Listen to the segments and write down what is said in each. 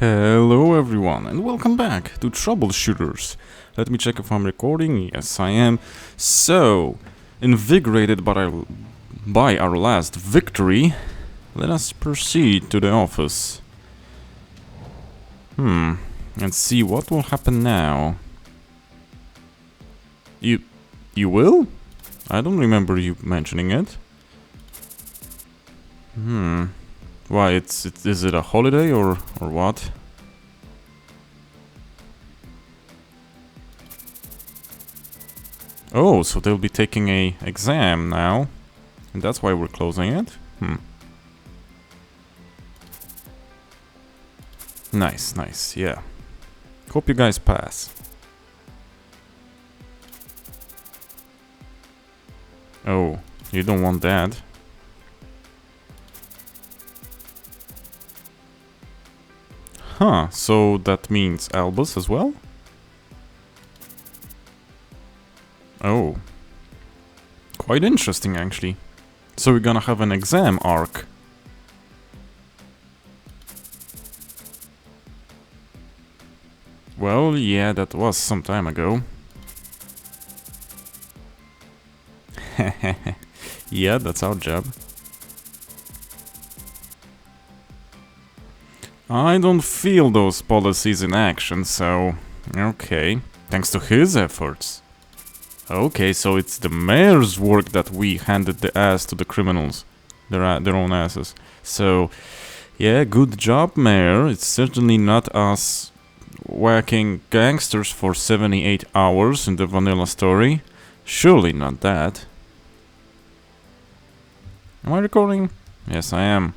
Hello everyone and welcome back to Troubleshooters. Let me check if I'm recording. Yes, I am. So, invigorated by our last victory, let us proceed to the office. And see what will happen now. You will? I don't remember you mentioning it. Why, is it a holiday or what? Oh, so they'll be taking a exam now, and that's why we're closing it? Nice, yeah. Hope you guys pass. Oh, you don't want that. Huh, so that means Albus as well? Oh. Quite interesting, actually. So we're gonna have an exam arc. Well, yeah, that was some time ago. Yeah, that's our job. I don't feel those policies in action, so... Okay, thanks to his efforts. Okay, so it's the mayor's work that we handed the ass to the criminals. Their own asses. So, yeah, good job, mayor. It's certainly not us whacking gangsters for 78 hours in the vanilla story. Surely not that. Am I recording? Yes, I am.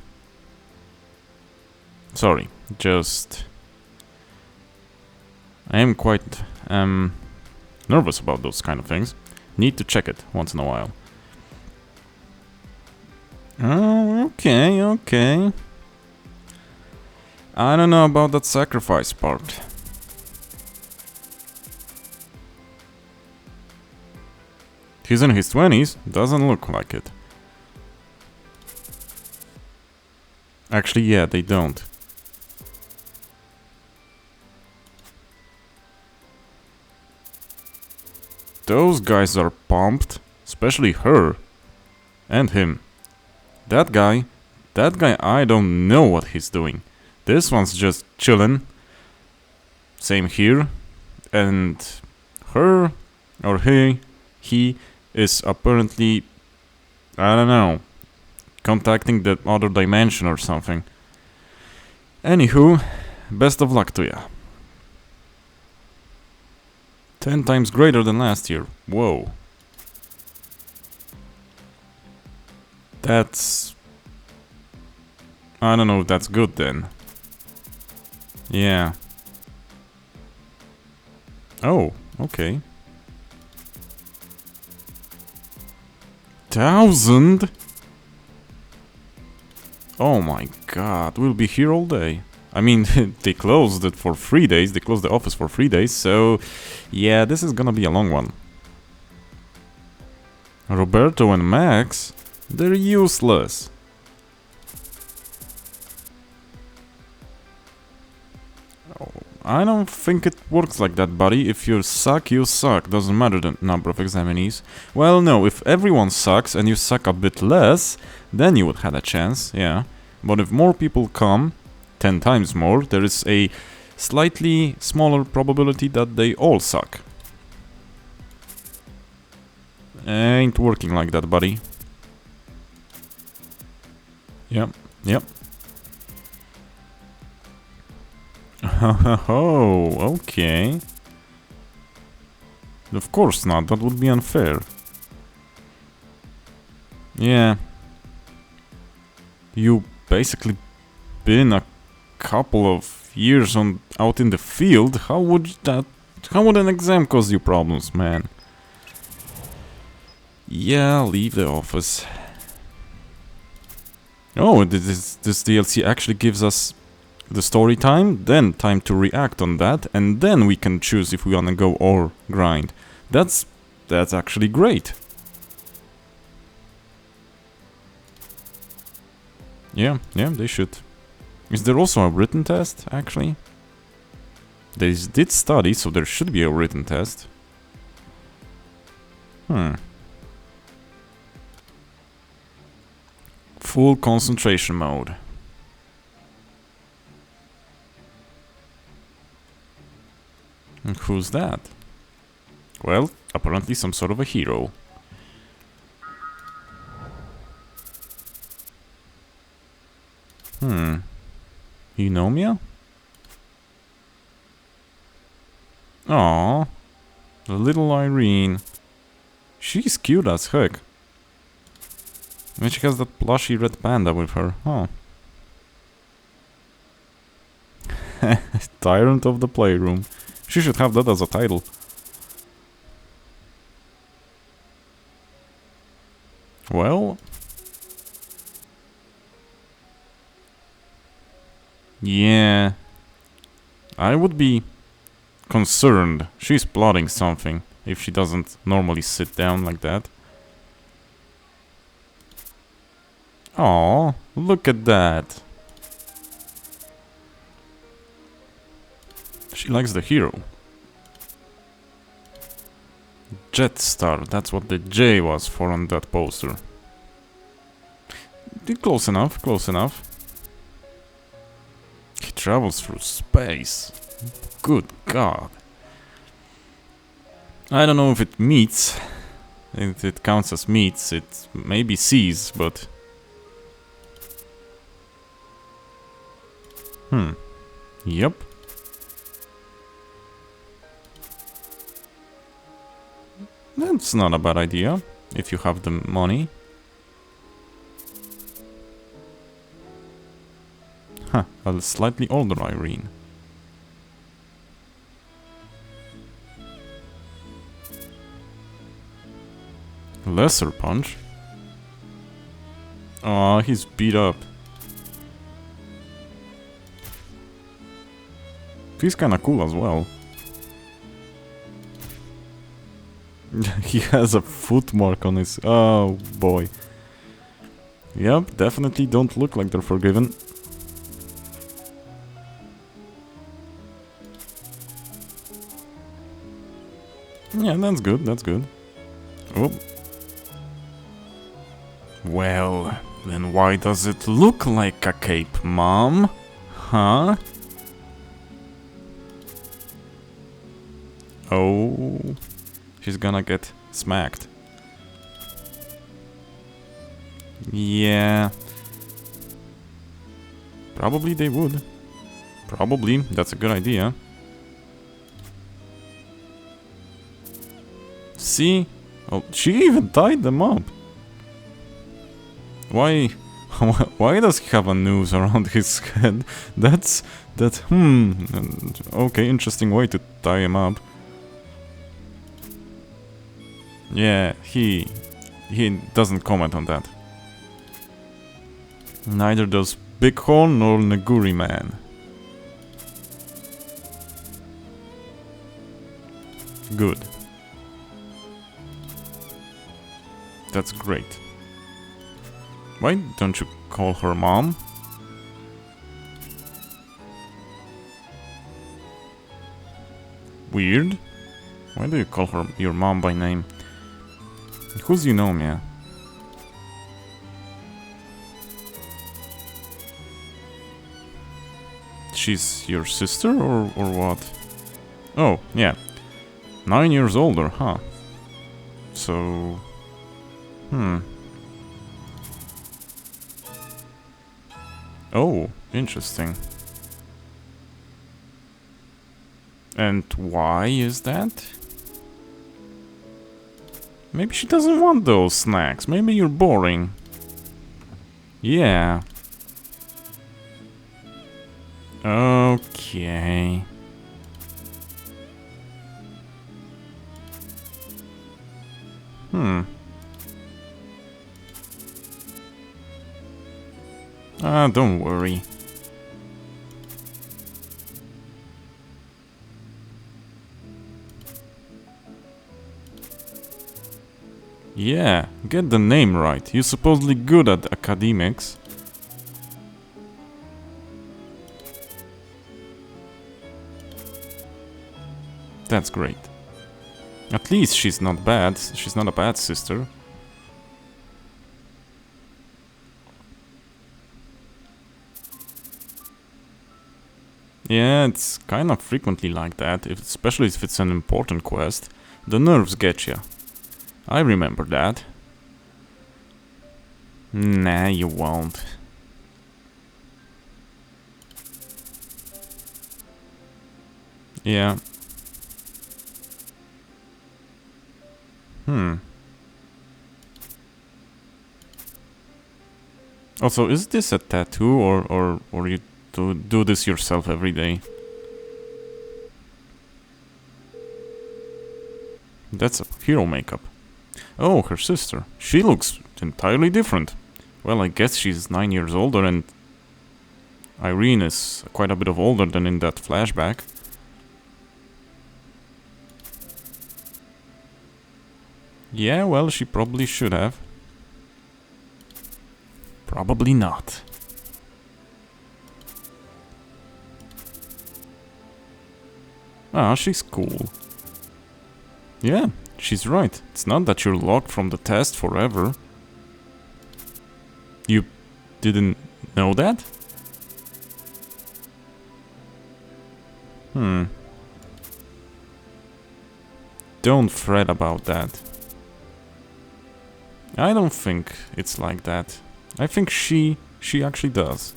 Sorry, just... I am quite nervous about those kind of things. Need to check it once in a while. Oh, okay. I don't know about that sacrifice part. He's in his 20s, doesn't look like it. Actually, yeah, they don't. Those guys are pumped, especially her. And him. That guy, I don't know what he's doing. This one's just chillin'. Same here. And her, or he is apparently, I don't know, contacting the other dimension or something. Anywho, best of luck to ya. 10 times greater than last year. Whoa. That's... I don't know if that's good then. Yeah. Oh, okay. 1,000? Oh my god, we'll be here all day. I mean, they closed it for 3 days, they closed the office for 3 days, so... Yeah, this is gonna be a long one. Roberto and Max? They're useless. Oh, I don't think it works like that, buddy. If you suck, you suck. Doesn't matter the number of examinees. Well, no, if everyone sucks and you suck a bit less, then you would have a chance, yeah. But if more people come, 10 times more, there is a slightly smaller probability that they all suck. Ain't working like that, buddy. Yep. Oh, okay. Of course not, that would be unfair. Yeah. You basically been a couple of years out in the field. How would an exam cause you problems, man? Yeah, leave the office. Oh, this DLC actually gives us the story time, then time to react on that, and then we can choose if we wanna go or grind. That's actually great. Yeah, they should. Is there also a written test, actually? They did study, so there should be a written test. Full concentration mode. And who's that? Well, apparently some sort of a hero. Eunomia? Aww. The little Irene. She's cute as heck. And she has that plushy red panda with her, huh? Tyrant of the Playroom. She should have that as a title. Well... yeah... I would be concerned. She's plotting something if she doesn't normally sit down like that. Aw, look at that. She likes the hero. Jetstar, that's what the J was for on that poster. Close enough, close enough. He travels through space. Good God. I don't know if it meets. If it counts as meets, it maybe sees, but... Yep. That's not a bad idea, if you have the money. Huh, a slightly older Irene. Lesser punch? Aw, he's beat up. He's kinda cool as well. He has a foot mark on his... oh boy. Yep, definitely don't look like they're forgiven. Yeah, that's good, that's good. Oh. Well, then why does it look like a cape, Mom? Huh? Oh, she's gonna get smacked. Yeah. Probably they would. Probably, that's a good idea. See? Oh, she even tied them up. Why? Why does he have a noose around his head? That's... okay, interesting way to tie him up. Yeah, he doesn't comment on that. Neither does Bighorn nor Neguri Man. Good. That's great. Why don't you call her Mom? Weird. Why do you call her your mom by name? Who's Eunomia? She's your sister or what? Oh, yeah. 9 years older, huh? So... Oh, interesting. And why is that? Maybe she doesn't want those snacks. Maybe you're boring. Yeah. Okay. Don't worry. Yeah, get the name right. You're supposedly good at academics. That's great. At least she's not bad. She's not a bad sister. Yeah, it's kind of frequently like that, especially if it's an important quest. The nerves get ya. I remember that. Nah, you won't. Yeah. Also, is this a tattoo or you do this yourself every day? That's a hero makeup. Oh, her sister. She looks entirely different. Well, I guess she's 9 years older and Irene is quite a bit of older than in that flashback. Yeah, well, she probably should have. Probably not. Ah, she's cool. Yeah, she's right. It's not that you're locked from the test forever. You didn't know that? Don't fret about that. I don't think it's like that. I think she actually does.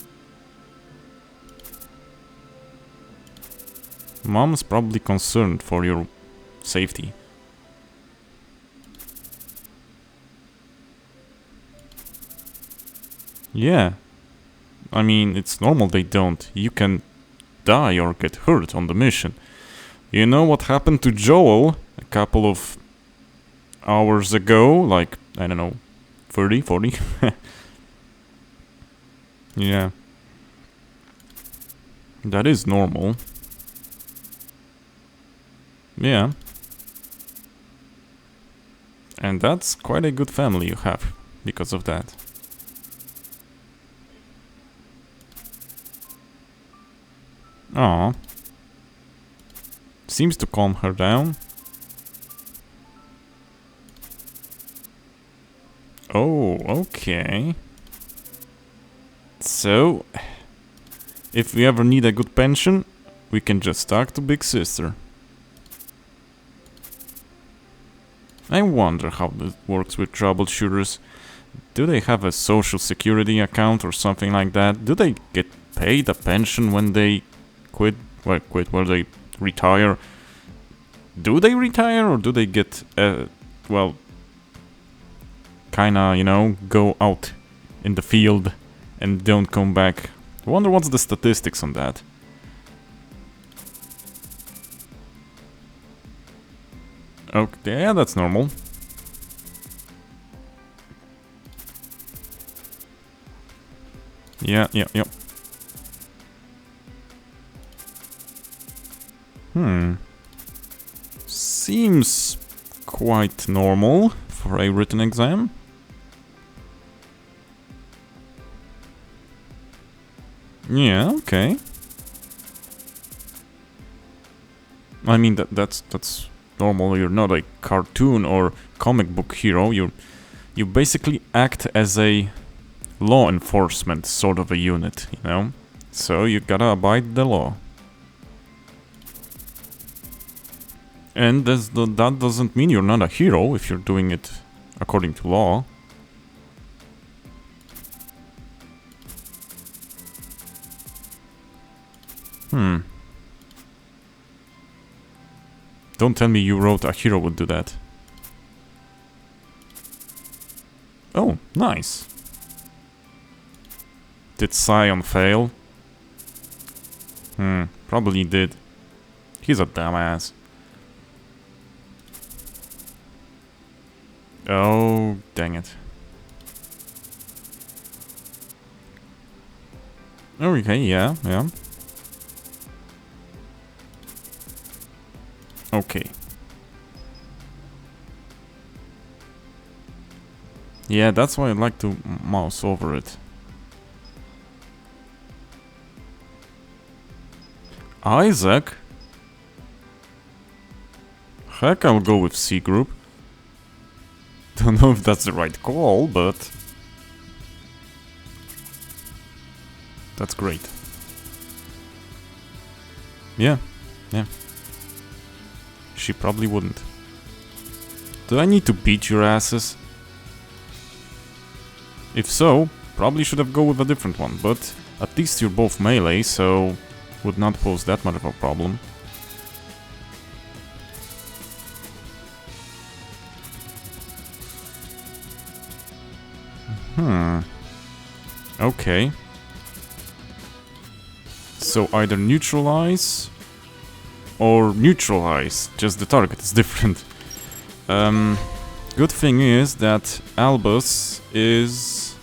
Mom's probably concerned for your safety. Yeah. I mean, it's normal they don't. You can die or get hurt on the mission. You know what happened to Joel a couple of hours ago? Like, I don't know, 30, 40? Yeah. That is normal. Yeah. And that's quite a good family you have because of that. Aw. Seems to calm her down. Oh, okay. So, if we ever need a good pension, we can just talk to Big Sister. I wonder how this works with troubleshooters. Do they have a social security account or something like that? Do they get paid a pension when they quit, where they retire? Do they retire or do they get, well, kinda, you know, go out in the field and don't come back? I wonder what's the statistics on that. Okay, yeah, that's normal. Yeah. Seems quite normal for a written exam. Yeah, okay. I mean that's normal. You're not a cartoon or comic book hero. You basically act as a law enforcement sort of a unit, you know? So you gotta abide the law. And that doesn't mean you're not a hero if you're doing it according to law. Don't tell me you wrote a hero would do that. Oh, nice. Did Scion fail? Probably did. He's a dumbass. Oh, dang it. Okay, yeah. Okay. Yeah, that's why I like to mouse over it. Isaac? heck, I'll go with C group. Don't know if that's the right call, but that's great. Yeah. She probably wouldn't. Do I need to beat your asses? If so, probably should have go with a different one, but at least you're both melee, so would not pose that much of a problem. Okay. So either neutralize or neutralize, just the target is different. Good thing is that Albus is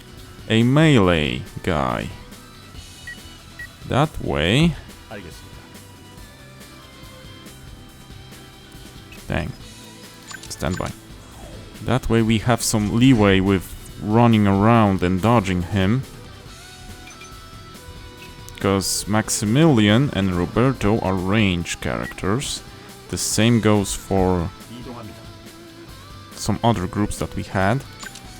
a melee guy. That way... Dang. Stand by. That way we have some leeway with running around and dodging him. Because Maximilian and Roberto are range characters. The same goes for some other groups that we had.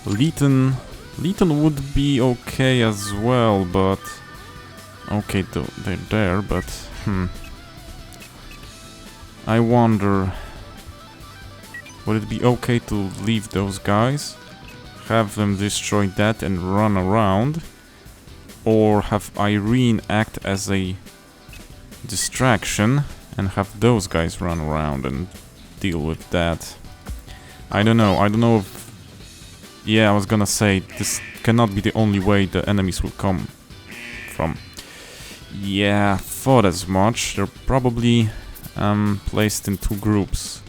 Leighton would be okay as well, but... Okay, they're there, but... I wonder... Would it be okay to leave those guys? Have them destroy that and run around? Or have Irene act as a distraction and have those guys run around and deal with that? I don't know. I don't know if... Yeah, I was gonna say, this cannot be the only way the enemies will come from. Yeah, thought as much. They're probably placed in two groups.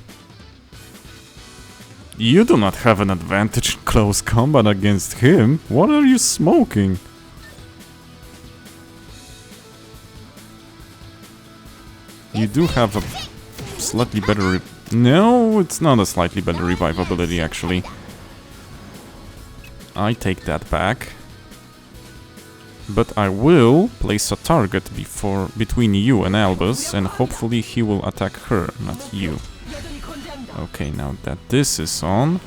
You do not have an advantage in close combat against him. What are you smoking? You do have a slightly better... No, it's not a slightly better revivability, actually. I take that back. But I will place a target between you and Albus, and hopefully he will attack her, not you. Okay, now that this is on,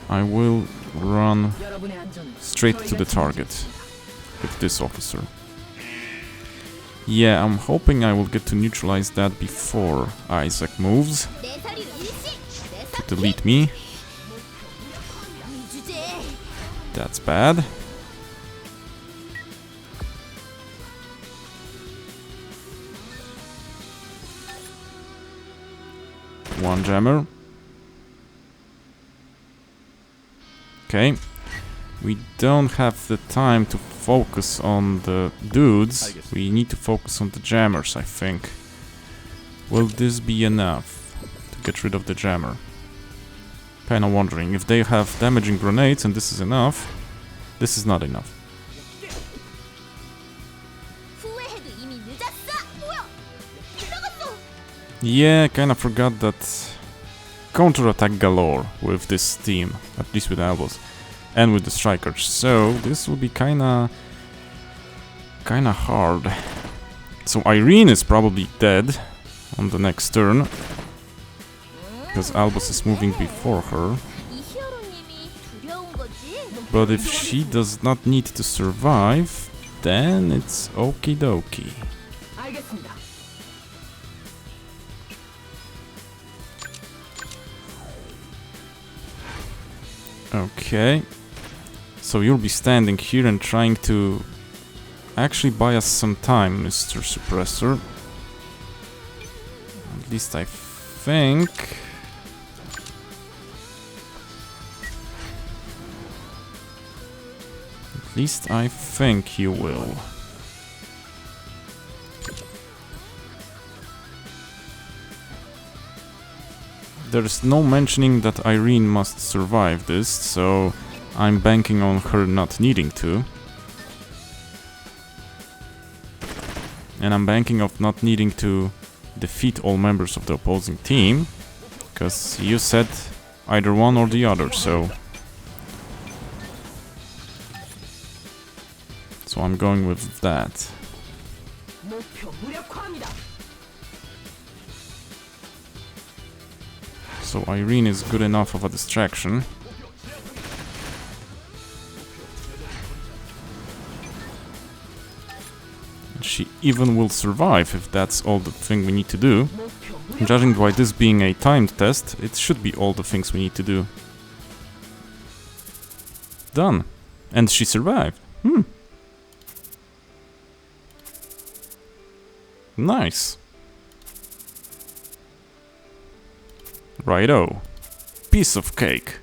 I will run straight to the target with this officer. Yeah, I'm hoping I will get to neutralize that before Isaac moves to delete me. That's bad. One jammer. Okay. We don't have the time to focus on the dudes. We need to focus on the jammers, I think. Will this be enough to get rid of the jammer? Kinda wondering. If they have damaging grenades and this is enough, this is not enough. Yeah, kinda forgot that counterattack galore with this team, at least with Albus. And with the strikers, so this will be kinda hard. So Irene is probably dead on the next turn, because Albus is moving before her. But if she does not need to survive, then it's okie dokie. Okay. So you'll be standing here and trying to actually buy us some time, Mr. Suppressor. At least I think. At least I think you will. There's no mentioning that Irene must survive this, so I'm banking on her not needing to. And I'm banking of not needing to defeat all members of the opposing team, because you said either one or the other, so... So I'm going with that. So Irene is good enough of a distraction. She even will survive if that's all the thing we need to do. Judging by this being a timed test, it should be all the things we need to do. Done. And she survived. Nice. Righto. Piece of cake.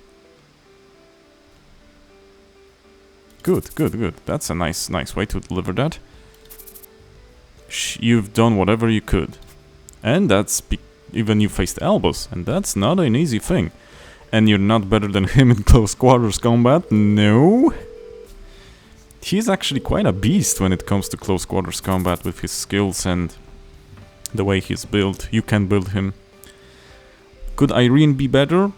Good, good, good. That's a nice way to deliver that. You've done whatever you could. And that's even you faced Albus, and that's not an easy thing. And you're not better than him in close quarters combat? No. He's actually quite a beast when it comes to close quarters combat with his skills and the way he's built. You can build him. Could Irene be better?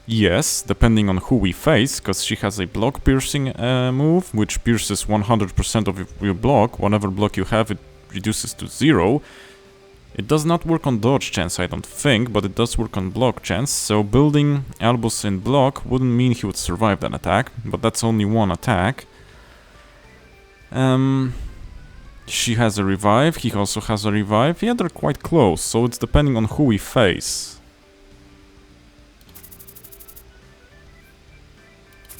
Yes, depending on who we face, because she has a block piercing move, which pierces 100% of your block. Whatever block you have, it reduces to 0. It does not work on dodge chance, I don't think, but it does work on block chance, so building Albus in block wouldn't mean he would survive that attack, but that's only one attack. She has a revive, he also has a revive. Yeah, they're quite close, so it's depending on who we face.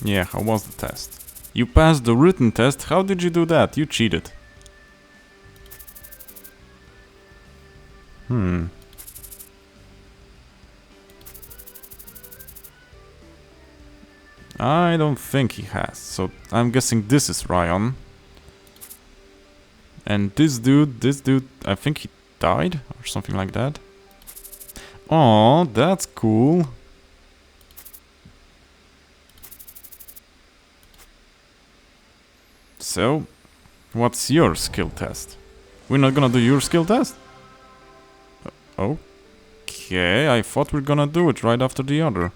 Yeah, how was the test? You passed the written test, how did you do that? You cheated. I don't think he has, so I'm guessing this is Ryan. And this dude, I think he died or something like that. Oh, that's cool. So, what's your skill test? We're not gonna do your skill test? Okay, I thought we were gonna do it right after the other.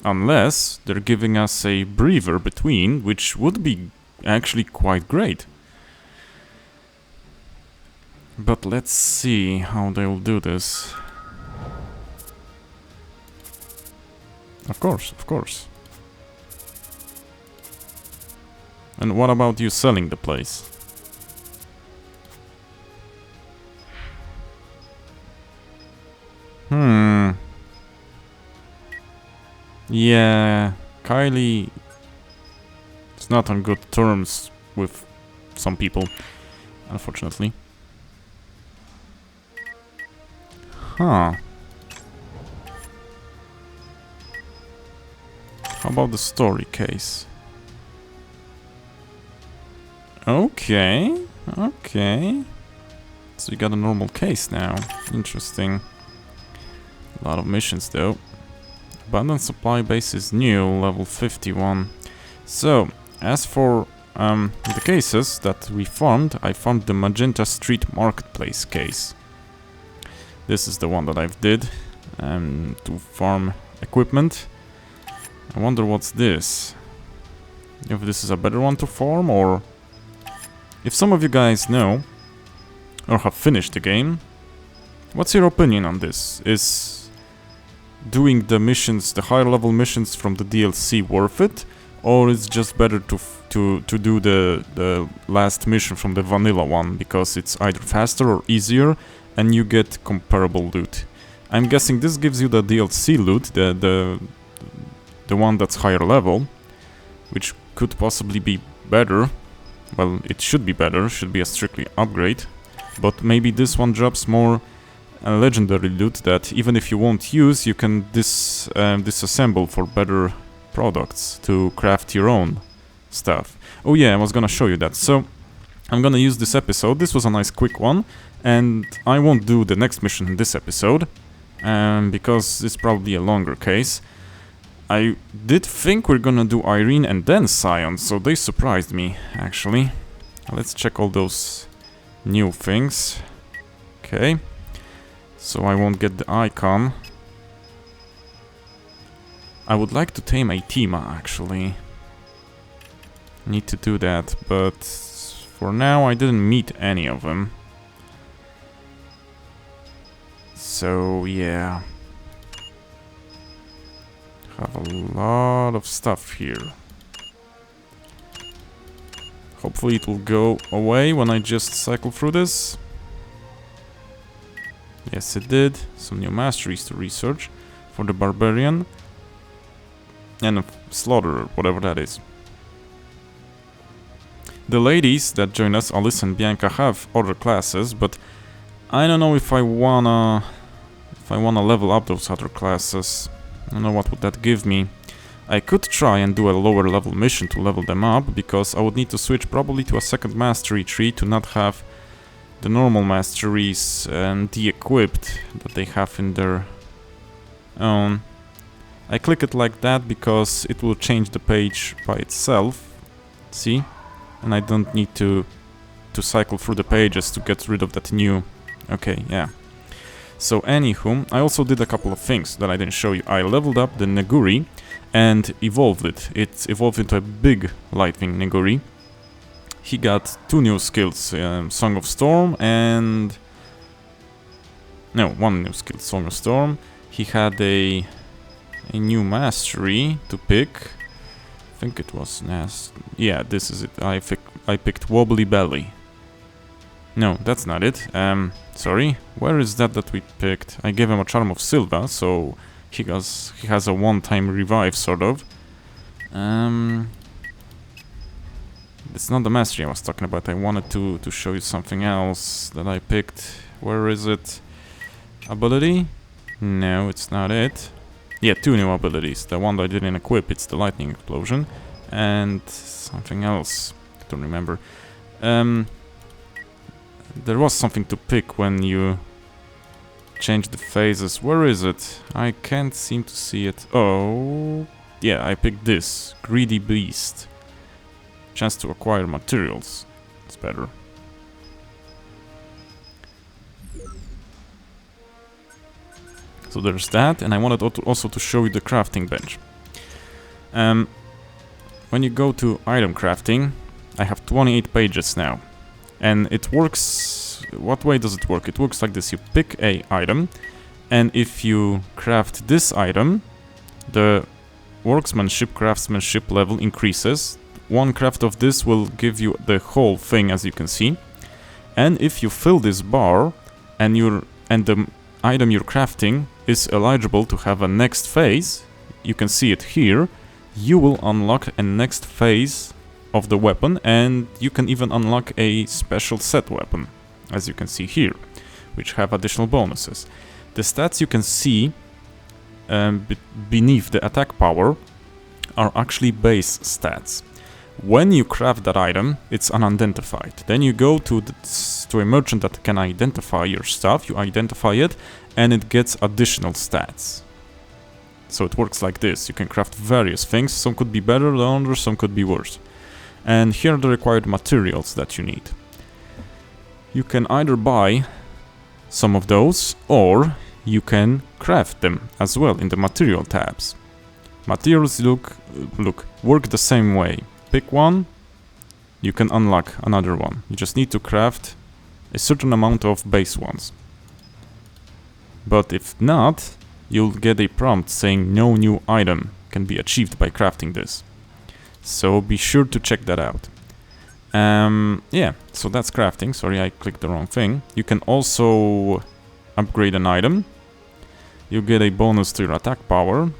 Unless they're giving us a breather between, which would be actually quite great. But let's see how they'll do this. Of course, of course. And what about you selling the place? Yeah, Kylie is not on good terms with some people, unfortunately. Huh. How about the story case? Okay, okay. So you got a normal case now. Interesting. A lot of missions though. Abundant supply base is new, level 51. So, as for the cases that we farmed, I farmed the Magenta Street Marketplace case. This is the one that I've did to farm equipment. I wonder what's this. If this is a better one to farm, or if some of you guys know or have finished the game, what's your opinion on this? Is doing the missions, the higher level missions from the DLC worth it, or it's just better to do the last mission from the vanilla one because it's either faster or easier and you get comparable loot? I'm guessing this gives you the DLC loot, the one that's higher level, which could possibly be better. Well, it should be better, should be a strictly upgrade, but maybe this one drops more legendary loot that even if you won't use, you can disassemble for better products to craft your own stuff. Oh yeah, I was gonna show you that. So I'm gonna use this episode. This was a nice quick one, and I won't do the next mission in this episode because it's probably a longer case. I did think we're gonna do Irene and then Scion, so they surprised me actually. Let's check all those new things. Okay. So I won't get the icon. I would like to tame a Tima, actually. Need to do that, but for now I didn't meet any of them. So yeah, have a lot of stuff here. Hopefully it will go away when I just cycle through this. Yes, it did. Some new masteries to research for the Barbarian and a Slaughterer, whatever that is. The ladies that join us, Alice and Bianca, have other classes, but I don't know if I wanna level up those other classes. I don't know what would that give me. I could try and do a lower level mission to level them up, because I would need to switch probably to a second mastery tree to not have the normal masteries de-equipped that they have in their own. I click it like that because it will change the page by itself. See? And I don't need to cycle through the pages to get rid of that new... Okay, yeah. So anywho, I also did a couple of things that I didn't show you. I leveled up the Neguri and evolved it. It evolved into a big Lightning Neguri. He got 2 new skills, Song of Storm and... No, 1 new skill, Song of Storm. He had a new mastery to pick. I think it was yeah, this is it. I picked Wobbly Belly. No, that's not it. Sorry. Where is that we picked? I gave him a Charm of Silva, so he has a one-time revive, sort of. It's not the mastery I was talking about. I wanted to show you something else that I picked. Where is it? Ability? No, it's not it. Yeah, 2 new abilities. The one that I didn't equip, it's the Lightning Explosion. And something else. I don't remember. There was something to pick when you change the phases. Where is it? I can't seem to see it. Oh, yeah, I picked this. Greedy Beast. Chance to acquire materials. It's better. So there's that, and I wanted also to show you the crafting bench. When you go to item crafting, I have 28 pages now. And it works... What way does it work? It works like this. You pick a item, and if you craft this item, the workmanship, craftsmanship level increases. 1 craft of this will give you the whole thing, as you can see. And if you fill this bar, and the item you're crafting is eligible to have a next phase, you can see it here, you will unlock a next phase of the weapon, and you can even unlock a special set weapon, as you can see here, which have additional bonuses. The stats you can see beneath the attack power are actually base stats. When you craft that item, it's unidentified. Then you go to a merchant that can identify your stuff, you identify it, and it gets additional stats. So it works like this. You can craft various things. Some could be better than others, some could be worse. And here are the required materials that you need. You can either buy some of those, or you can craft them as well in the material tabs. Materials work the same way. Pick one, you can unlock another one. You just need to craft a certain amount of base ones. But if not, you'll get a prompt saying no new item can be achieved by crafting this. So be sure to check that out. Yeah, so that's crafting. Sorry, I clicked the wrong thing. You can also upgrade an item. You get a bonus to your attack power.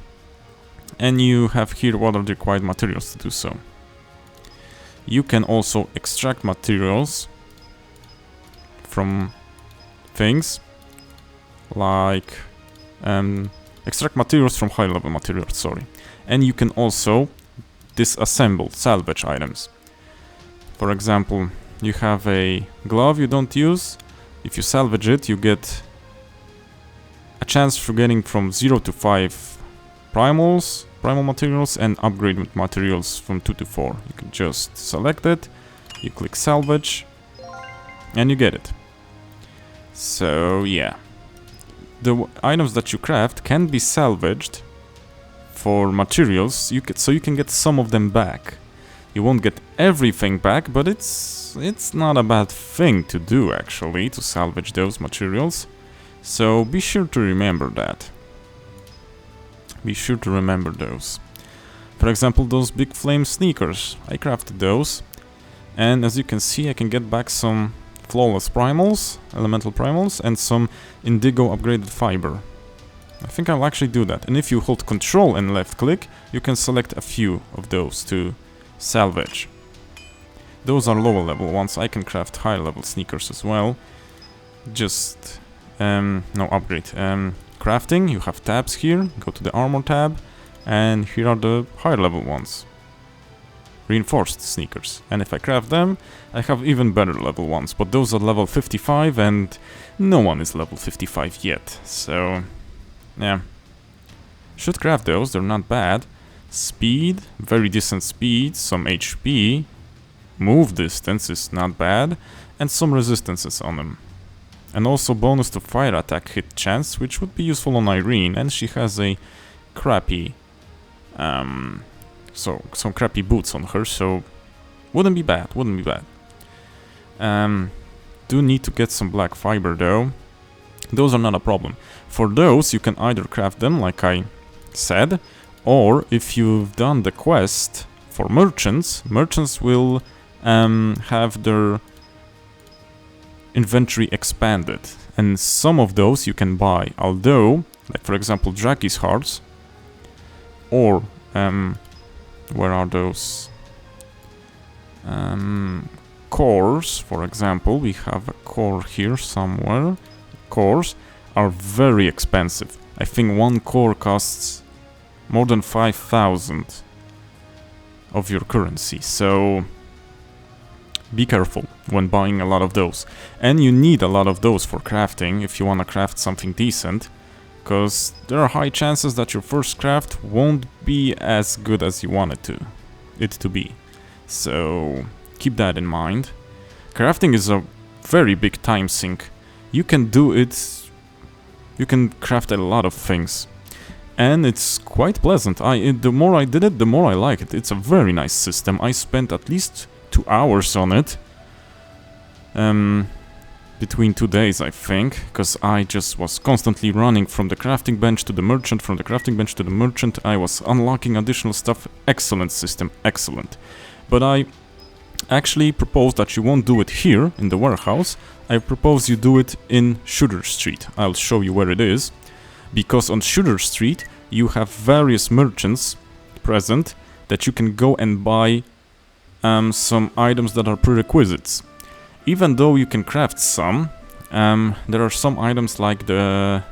And you have here what are the required materials to do so. You can also extract materials from things, like extract materials from high level materials, sorry. And you can also disassemble, salvage items. For example, you have a glove you don't use. If you salvage it, you get a chance for getting from 0 to 5 primal materials, and upgrade materials from 2 to 4. You can just select it, you click salvage, and you get it. So yeah, the items that you craft can be salvaged for materials, so you can get some of them back. You won't get everything back, but it's not a bad thing to do actually, to salvage those materials. So be sure to remember that. Be sure to remember those. For example, those big flame sneakers. I crafted those. And as you can see, I can get back some flawless primals, elemental primals, and some indigo upgraded fiber. I think I'll actually do that. And if you hold control and left click, you can select a few of those to salvage. Those are lower level ones. I can craft higher level sneakers as well. Just, no upgrade. Crafting, you have tabs here. Go to the armor tab. And here are the higher level ones. Reinforced sneakers. And if I craft them, I have even better level ones. But those are level 55 and no one is level 55 yet. So, yeah. Should craft those, they're not bad. Speed, very decent speed, some HP. Move distance is not bad. And some resistances on them. And also bonus to fire attack hit chance, which would be useful on Irene. And she has a crappy... so some crappy boots on her, so wouldn't be bad, wouldn't be bad. Do need to get some black fiber though. Those are not a problem. For those you can either craft them like I said, or if you've done the quest for merchants, merchants will have their inventory expanded, and some of those you can buy, although, like for example Draki's hearts, or where are those? Cores, for example. We have a core here somewhere. Cores are very expensive. I think one core costs more than 5,000 of your currency. So be careful when buying a lot of those. And you need a lot of those for crafting if you want to craft something decent. Because there are high chances that your first craft won't be as good as you want it to be. So keep that in mind. Crafting is a very big time sink. You can do it. You can craft a lot of things. And it's quite pleasant. The more I did it, the more I like it. It's a very nice system. I spent at least 2 hours on it. Between 2 days, I think, because I just was constantly running from the crafting bench to the merchant, from the crafting bench to the merchant. I was unlocking additional stuff. Excellent system, excellent. But I actually propose that you won't do it here in the warehouse. I propose you do it in Shooter Street. I'll show you where it is. Because on Shooter Street, you have various merchants present that you can go and buy some items that are prerequisites. Even though you can craft some, there are some items like the...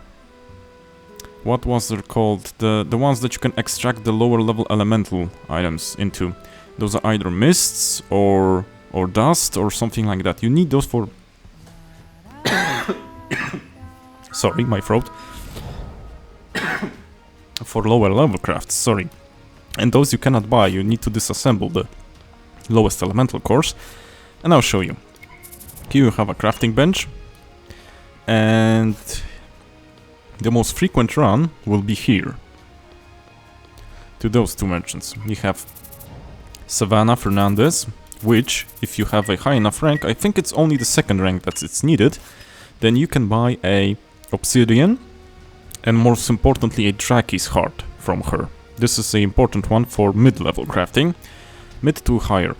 What was it called? The ones that you can extract the lower level elemental items into. Those are either mists or dust or something like that. You need those for... Sorry, my throat. For lower level crafts, sorry. And those you cannot buy. You need to disassemble the lowest elemental cores. And I'll show you. Here you have a crafting bench, and the most frequent run will be here to those two merchants. You have Savannah Fernandez, which, if you have a high enough rank, I think it's only the second rank that it's needed, then you can buy a obsidian and most importantly a Draki's heart from her. This is an important one for mid-level crafting, mid to higher.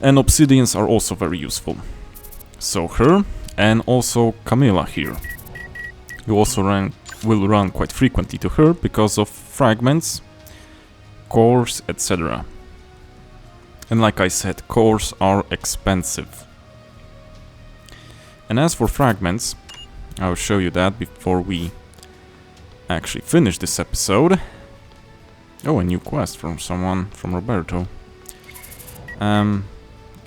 And obsidians are also very useful. So her, and also Camilla here. You also will run quite frequently to her because of fragments, cores, etc. And like I said, cores are expensive. And as for fragments, I'll show you that before we actually finish this episode. Oh, a new quest from someone, from Roberto.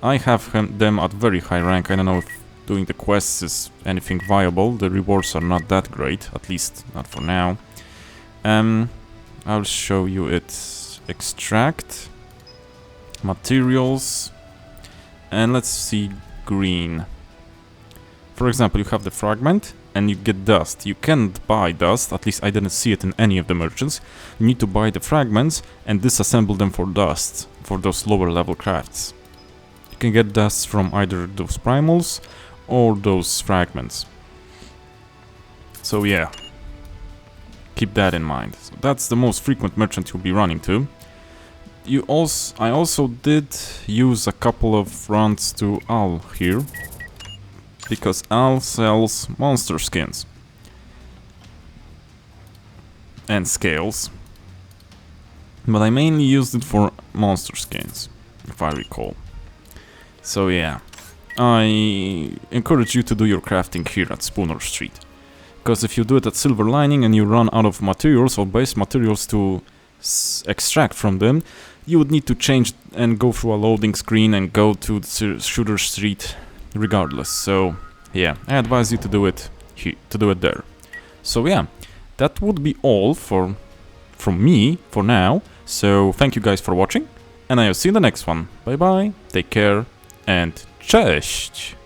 I have them at very high rank. I don't know if doing the quests is anything viable. The rewards are not that great, at least not for now. I'll show you it. Extract, materials, and let's see green. For example, you have the fragment and you get dust. You can't buy dust, at least I didn't see it in any of the merchants. You need to buy the fragments and disassemble them for dust, for those lower level crafts. You can get dust from either those primals or those fragments. So yeah, keep that in mind. So that's the most frequent merchant you'll be running to. I also did use a couple of runs to Al here, because Al sells monster skins and scales, but I mainly used it for monster skins, if I recall. So yeah, I encourage you to do your crafting here at Spooner Street, because if you do it at Silver Lining and you run out of materials or base materials to extract from them, you would need to change and go through a loading screen and go to Shooter Street regardless. So yeah, I advise you to do it there. So yeah, that would be all from me for now. So thank you guys for watching, and I'll see you in the next one. Bye bye, take care, and cześć!